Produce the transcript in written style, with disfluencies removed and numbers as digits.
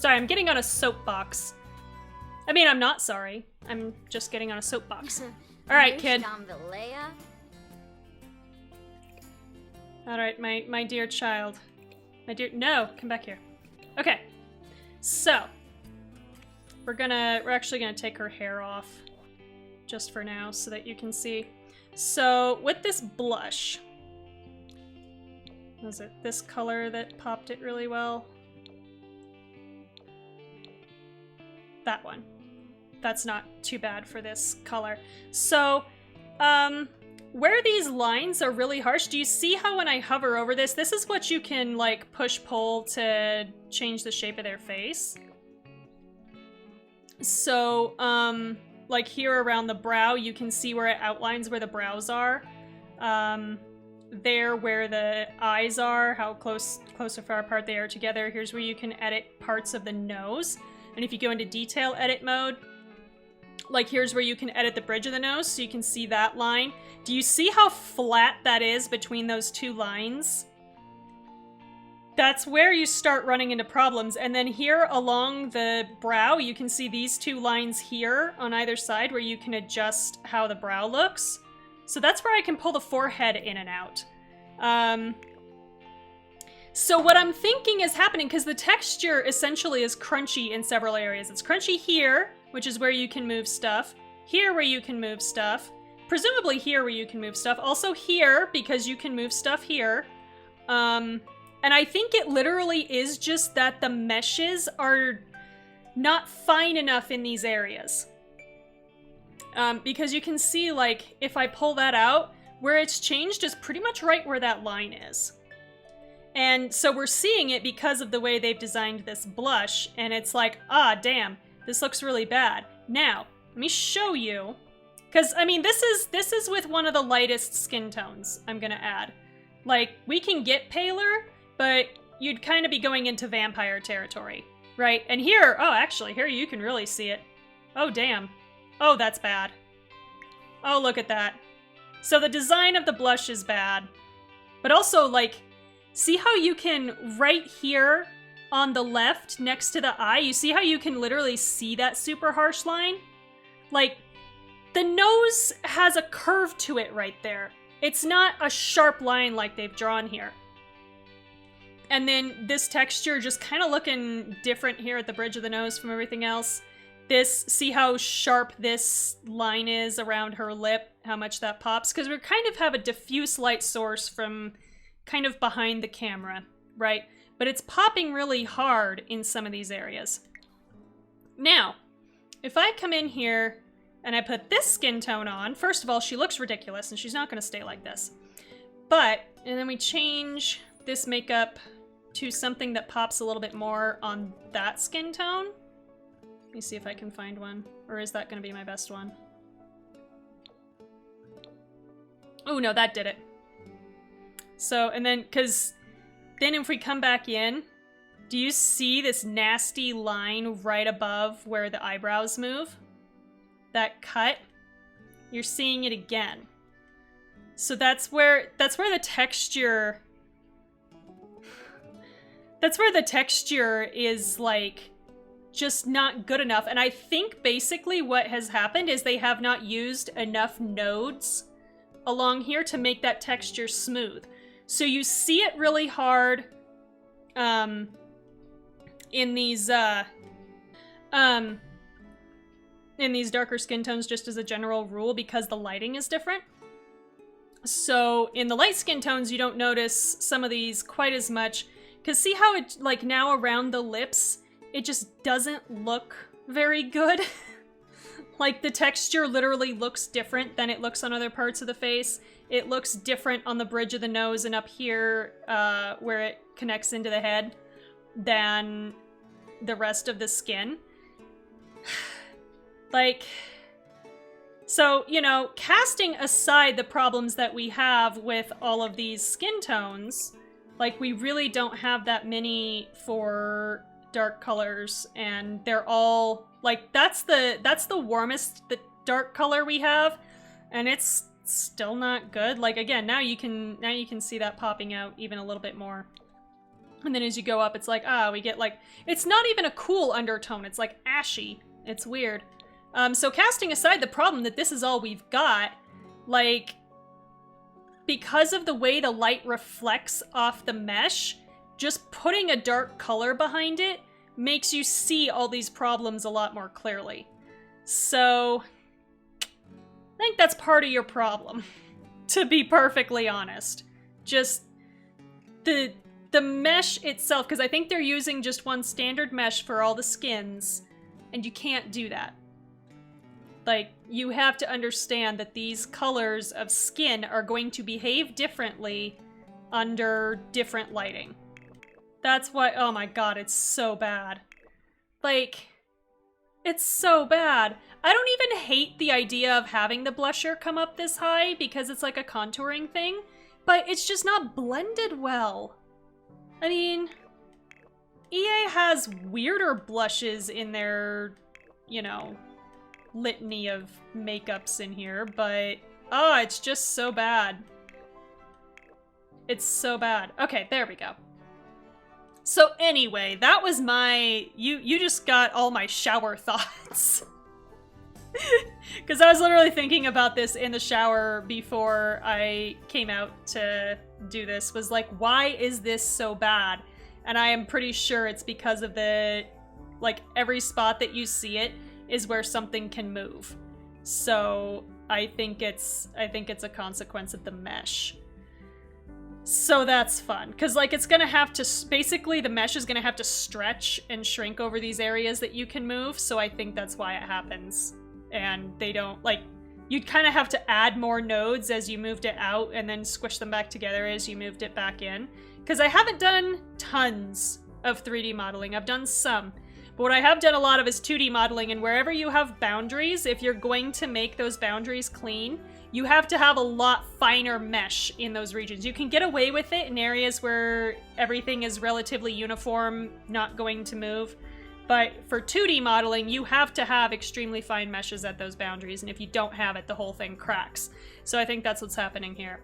Sorry, I'm getting on a soapbox. I mean, I'm not sorry. I'm just getting on a soapbox. Alright, kid. Alright, my dear child. My dear- no, come back here. Okay. So. We're actually gonna take her hair off. Just for now, so that you can see. So, with this blush. Was it this color that popped it really well? That one. That's not too bad for this color. So, where these lines are really harsh, do you see how when I hover over this, this is what you can, like, push-pull to change the shape of their face? So, like here around the brow, you can see where it outlines where the brows are. There where the eyes are, how close or far apart they are together. Here's where you can edit parts of the nose. And if you go into detail edit mode, like here's where you can edit the bridge of the nose, so you can see that line. Do you see how flat that is between those two lines? That's where you start running into problems. And then here along the brow, you can see these two lines here on either side where you can adjust how the brow looks. So that's where I can pull the forehead in and out. So what I'm thinking is happening, because the texture essentially is crunchy in several areas. It's crunchy here, which is where you can move stuff. Here where you can move stuff. Presumably here where you can move stuff. Also here, because you can move stuff here. And I think it literally is just that the meshes are not fine enough in these areas. Because you can see, like, if I pull that out, where it's changed is pretty much right where that line is. And so we're seeing it because of the way they've designed this blush, and it's like, ah, damn, this looks really bad. Now, let me show you, because, I mean, this is with one of the lightest skin tones, I'm gonna add. Like, we can get paler, but you'd kind of be going into vampire territory, right? And here, oh, actually, here you can really see it. Oh, damn. Oh, that's bad. Oh, look at that. So the design of the blush is bad, but also, like, see how you can, right here on the left next to the eye, you see how you can literally see that super harsh line? Like, the nose has a curve to it right there. It's not a sharp line like they've drawn here. And then this texture just kind of looking different here at the bridge of the nose from everything else. This, see how sharp this line is around her lip, how much that pops? Because we kind of have a diffuse light source from kind of behind the camera, right? But it's popping really hard in some of these areas. Now, if I come in here and I put this skin tone on, first of all, she looks ridiculous and she's not going to stay like this. But, and then we change this makeup to something that pops a little bit more on that skin tone. Let me see if I can find one. Or is that going to be my best one? Oh, no, that did it. So, and then, because then if we come back in, do you see this nasty line right above where the eyebrows move? That cut? You're seeing it again. So that's where the texture... That's where the texture is, like, just not good enough. And I think basically what has happened is they have not used enough nodes along here to make that texture smooth. So you see it really hard in these darker skin tones just as a general rule because the lighting is different. So in the light skin tones, you don't notice some of these quite as much. Because see how it, like, now around the lips, it just doesn't look very good? Like, the texture literally looks different than it looks on other parts of the face. It looks different on the bridge of the nose and up here, where it connects into the head, than the rest of the skin. Like, so, you know, casting aside the problems that we have with all of these skin tones, like, we really don't have that many for dark colors, and they're all, like, that's the warmest dark color we have, and it's still not good. Like, again, now you can see that popping out even a little bit more. And then as you go up, it's like, we get like, it's not even a cool undertone. It's like ashy. It's weird. So casting aside the problem that this is all we've got, like, because of the way the light reflects off the mesh, just putting a dark color behind it makes you see all these problems a lot more clearly. So, I think that's part of your problem, to be perfectly honest. Just the mesh itself, because I think they're using just one standard mesh for all the skins, and you can't do that. Like, you have to understand that these colors of skin are going to behave differently under different lighting. That's why, oh my god, it's so bad. Like, it's so bad. I don't even hate the idea of having the blusher come up this high because it's like a contouring thing, but it's just not blended well. I mean, EA has weirder blushes in their, you know, litany of makeups in here, but oh, it's just so bad. It's so bad. Okay, there we go. So anyway, that was my, you just got all my shower thoughts. Because I was literally thinking about this in the shower before I came out to do this, was like, why is this so bad? And I am pretty sure it's because of the, like, every spot that you see it is where something can move. So I think it's a consequence of the mesh. So that's fun, because like it's gonna have to, basically the mesh is gonna have to stretch and shrink over these areas that you can move, so I think that's why it happens. And they don't, like, you'd kind of have to add more nodes as you moved it out and then squish them back together as you moved it back in. Because I haven't done tons of 3D modeling, I've done some. But what I have done a lot of is 2D modeling, and wherever you have boundaries, if you're going to make those boundaries clean, you have to have a lot finer mesh in those regions. You can get away with it in areas where everything is relatively uniform, not going to move. But for 2D modeling, you have to have extremely fine meshes at those boundaries, and if you don't have it, the whole thing cracks. So I think that's what's happening here.